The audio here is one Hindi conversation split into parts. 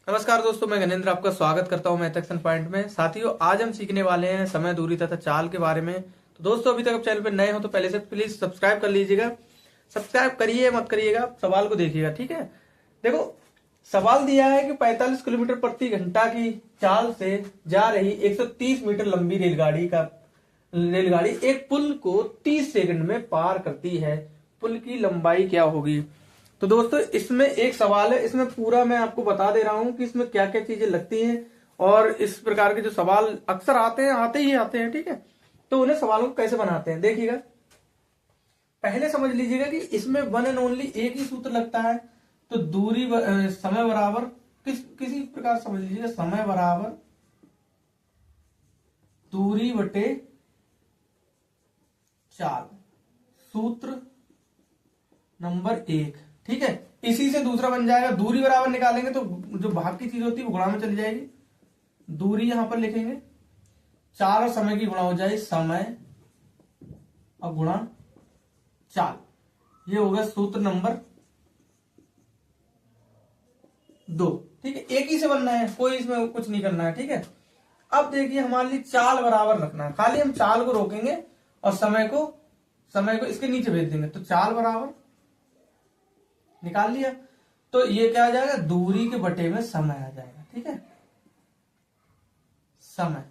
नमस्कार दोस्तों, मैं गणेंद्र आपका स्वागत करता हूं मैथ एक्शन पॉइंट में। साथियों, आज हम सीखने वाले हैं समय, दूरी तथा चाल के बारे में। तो दोस्तों, अभी तक आप चैनल पर नए हो तो पहले से प्लीज सब्सक्राइब कर लीजिएगा। सब्सक्राइब करिए मत करिएगा, सवाल को देखिएगा, ठीक है। देखो, सवाल दिया है कि 45 किलोमीटर प्रति घंटा की चाल से जा रही 130 मीटर लंबी रेलगाड़ी एक पुल को 30 सेकंड में पार करती है। पुल की लंबाई क्या होगी? तो दोस्तों, इसमें एक सवाल है, इसमें पूरा मैं आपको बता दे रहा हूं कि इसमें क्या क्या चीजें लगती हैं और इस प्रकार के जो सवाल अक्सर आते ही आते हैं, ठीक है। तो उन्हें सवालों को कैसे बनाते हैं देखिएगा। पहले समझ लीजिएगा कि इसमें वन एंड ओनली एक ही सूत्र लगता है। तो समय बराबर किसी प्रकार समझ लीजिएगा, समय बराबर दूरी बटे चाल, सूत्र नंबर 1, ठीक है। इसी से दूसरा बन जाएगा, दूरी बराबर निकालेंगे तो जो भाग की चीज होती है वो गुणा में चली जाएगी। दूरी यहां पर लिखेंगे, चाल और समय की गुणा हो जाएगी, समय और गुणा चाल। ये होगा सूत्र नंबर 2, ठीक है। एक ही से बनना है, कोई इसमें कुछ नहीं करना है, ठीक है। अब देखिए, हमारे लिए चाल बराबर रखना है, खाली हम चाल को रोकेंगे और समय को इसके नीचे भेज देंगे। तो चाल बराबर निकाल लिया, तो ये क्या आ जाएगा, दूरी के बटे में समय आ जाएगा, ठीक है। समय,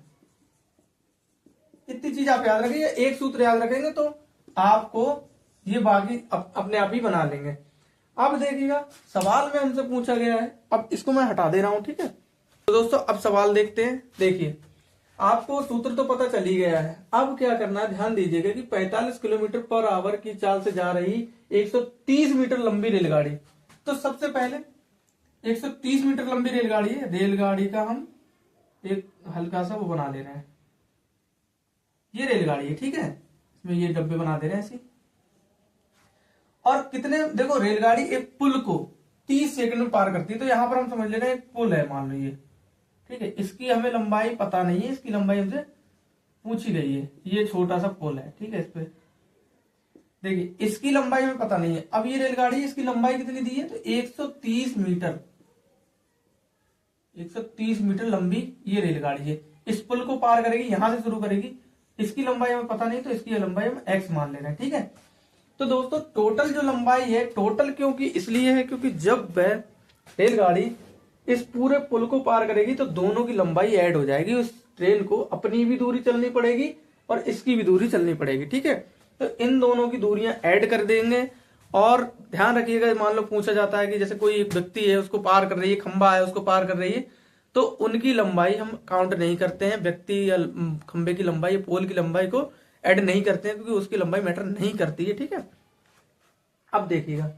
इतनी चीज आप याद रखिए, एक सूत्र याद रखेंगे तो आपको ये बाकी अपने आप ही बना लेंगे। अब देखिएगा, सवाल में हमसे पूछा गया है, अब इसको मैं हटा दे रहा हूं, ठीक है। तो दोस्तों, अब सवाल देखते हैं। देखिए, आपको सूत्र तो पता चल ही गया है। अब क्या करना है, ध्यान दीजिएगा कि 45 किलोमीटर पर आवर की चाल से जा रही 130 मीटर लंबी रेलगाड़ी। तो सबसे पहले 130 मीटर लंबी रेलगाड़ी है, रेलगाड़ी का हम एक हल्का सा वो बना ले रहे हैं। ये रेलगाड़ी है, ठीक है, इसमें ये डब्बे बना दे रहे हैं ऐसे। और कितने, देखो, रेलगाड़ी एक पुल को 30 सेकंड में पार करती है। तो यहां पर हम समझ ले रहे हैं एक पुल है, मान लीजिए, ठीक है। इसकी हमें लंबाई पता नहीं है, इसकी लंबाई हमसे पूछी गई है। ये छोटा सा पुल है, ठीक है। इस पे देखिए, इसकी लंबाई हमें पता नहीं है। अब ये रेलगाड़ी, इसकी लंबाई कितनी दी है, तो 130 मीटर, 130 मीटर लंबी ये रेलगाड़ी है। इस पुल को पार करेगी, यहां से शुरू करेगी। इसकी लंबाई हमें पता नहीं, तो इसकी लंबाई हम x मान ले रहे हैं, ठीक है। तो दोस्तों, टोटल जो लंबाई है, टोटल क्योंकि इसलिए है क्योंकि जब वह रेलगाड़ी इस पूरे पुल को पार करेगी तो दोनों की लंबाई ऐड हो जाएगी। उस ट्रेन को अपनी भी दूरी चलनी पड़ेगी और इसकी भी दूरी चलनी पड़ेगी, ठीक है। तो इन दोनों की दूरियां ऐड कर देंगे। और ध्यान रखिएगा, मान लो पूछा जाता है कि जैसे कोई व्यक्ति है, उसको पार कर रही है, खंबा है, उसको पार कर रही है, तो उनकी लंबाई हम काउंट नहीं करते हैं। व्यक्ति या खंबे की लंबाई, पोल की लंबाई को ऐड नहीं करते हैं, क्योंकि उसकी लंबाई मैटर नहीं करती है, ठीक है। अब देखिएगा,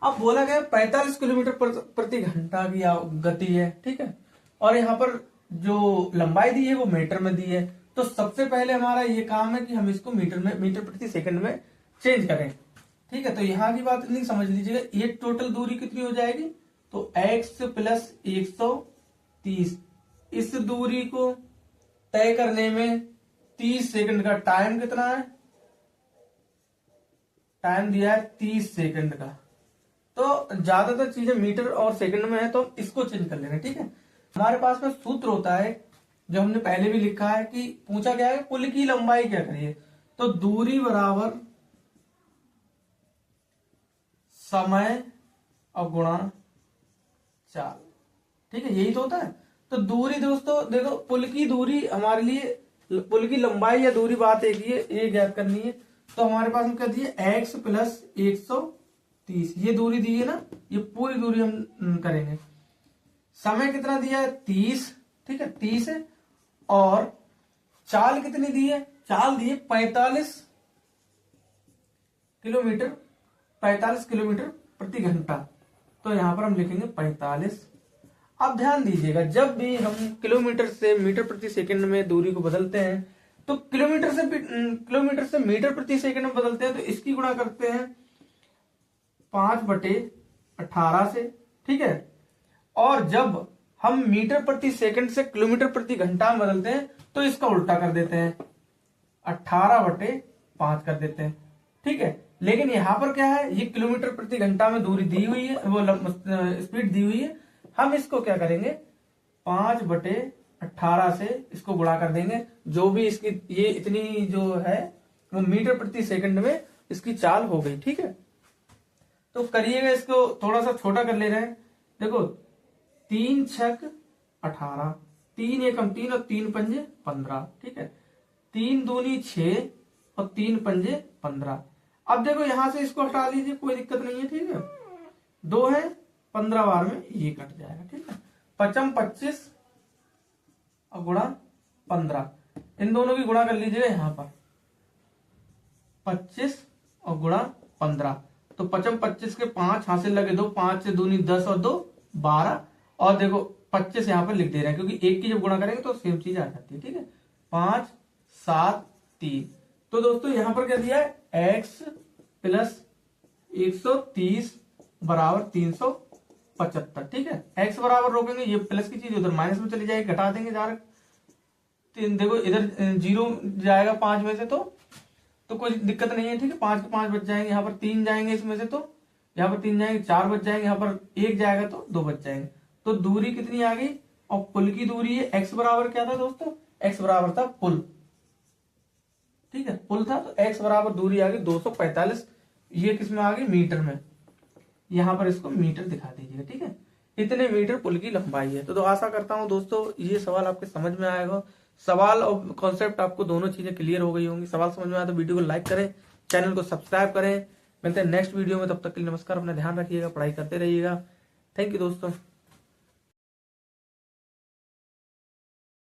अब बोला गया 45 किलोमीटर प्रति घंटा की गति है, ठीक है। और यहाँ पर जो लंबाई दी है वो मीटर में दी है। तो सबसे पहले हमारा ये काम है कि हम इसको मीटर प्रति सेकंड में चेंज करें, ठीक है। तो यहाँ की बात नहीं, समझ लीजिएगा, ये टोटल दूरी कितनी हो जाएगी, तो x प्लस 130। इस दूरी को तय करने में 30 सेकंड का टाइम कितना है, टाइम दिया है 30 सेकंड का। तो ज्यादातर चीजें मीटर और सेकंड में है, तो इसको चेंज कर लेना, ठीक है। हमारे पास में सूत्र होता है जो हमने पहले भी लिखा है कि पूछा गया है पुल की लंबाई क्या करिए, तो दूरी बराबर समय और गुणा चाल, ठीक है। यही तो होता है। तो दूरी दोस्तों देखो, पुल की दूरी हमारे लिए, पुल की लंबाई या दूरी बात एक ही है, ये ज्ञात करनी है। तो हमारे पास में क्या दिए, x प्लस 130, ये दूरी दी है ना, ये पूरी दूरी हम करेंगे। समय कितना दिया है, 30, ठीक है, 30 है। और चाल कितनी दी है, चाल दी है 45 किलोमीटर, 45 किलोमीटर प्रति घंटा। तो यहां पर हम लिखेंगे 45। अब ध्यान दीजिएगा, जब भी हम किलोमीटर से मीटर प्रति सेकंड में दूरी को बदलते हैं, तो किलोमीटर से मीटर प्रति सेकंड में बदलते हैं, तो इसकी गुणा करते हैं 5/18 से, ठीक है। और जब हम मीटर प्रति सेकंड से किलोमीटर प्रति घंटा में बदलते हैं, तो इसका उल्टा कर देते हैं, 18/5 कर देते हैं, ठीक है। लेकिन यहां पर क्या है, ये किलोमीटर प्रति घंटा में दूरी दी हुई है, वो स्पीड दी हुई है, हम इसको क्या करेंगे 5/18 से इसको गुणा कर देंगे। जो भी इसकी ये इतनी जो है वो मीटर प्रति सेकंड में इसकी चाल हो गई। ठीक है, तो करिएगा, इसको थोड़ा सा छोटा कर ले रहे हैं। देखो 3 छक 18, 3 एकम 3 और 3 पंजे 15। ठीक है, 3 दूनी 6 और 3 पंजे 15। अब देखो यहां से इसको हटा लीजिए, कोई दिक्कत नहीं है। ठीक है, 2 है 15 बार में ये कट जाएगा। ठीक है, 5 25 और गुणा 15, इन दोनों की गुणा कर लीजिएगा यहां पर 25 और गुणा 15। तो 5 25 के 5 हासिल लगे 2, 5 से दूनी 10 और 2 12। और देखो 25 यहां पर लिख दे रहे हैं क्योंकि एक की जब गुणा करेंगे तो सेम चीज आ जाती है। ठीक है, 5 7 3। तो दोस्तों यहां पर क्या दिया है x प्लस 130 बराबर 375। ठीक है, x बराबर रोकेंगे, ये प्लस की चीज उधर माइनस में चली जाएगी, घटा देंगे जा देखो इधर 0 जाएगा 5 में से, तो कोई दिक्कत नहीं है। ठीक है, 5 के 5 बच जाएंगे, यहाँ पर 3 जाएंगे इसमें से, तो यहाँ पर 3 जाएंगे, 4 बच जाएंगे, यहाँ पर 1 जाएगा तो 2 बच जाएंगे। तो दूरी कितनी आ गई, और पुल की दूरी है x बराबर क्या था दोस्तों, x बराबर था पुल। ठीक है, पुल था तो x बराबर दूरी आ गई 245। ये किस में आ गई, मीटर में। यहां पर इसको मीटर दिखा दीजिएगा। ठीक है, इतने मीटर पुल की लंबाई है। तो आशा करता हूं दोस्तों ये सवाल आपके समझ में आएगा। सवाल और कॉन्सेप्ट आपको दोनों चीजें क्लियर हो गई होंगी। सवाल समझ में आया तो वीडियो को लाइक करें, चैनल को सब्सक्राइब करें। मिलते हैं नेक्स्ट वीडियो में, तब तक के लिए नमस्कार, अपना ध्यान रखिएगा, पढ़ाई करते रहिएगा। थैंक यू दोस्तों।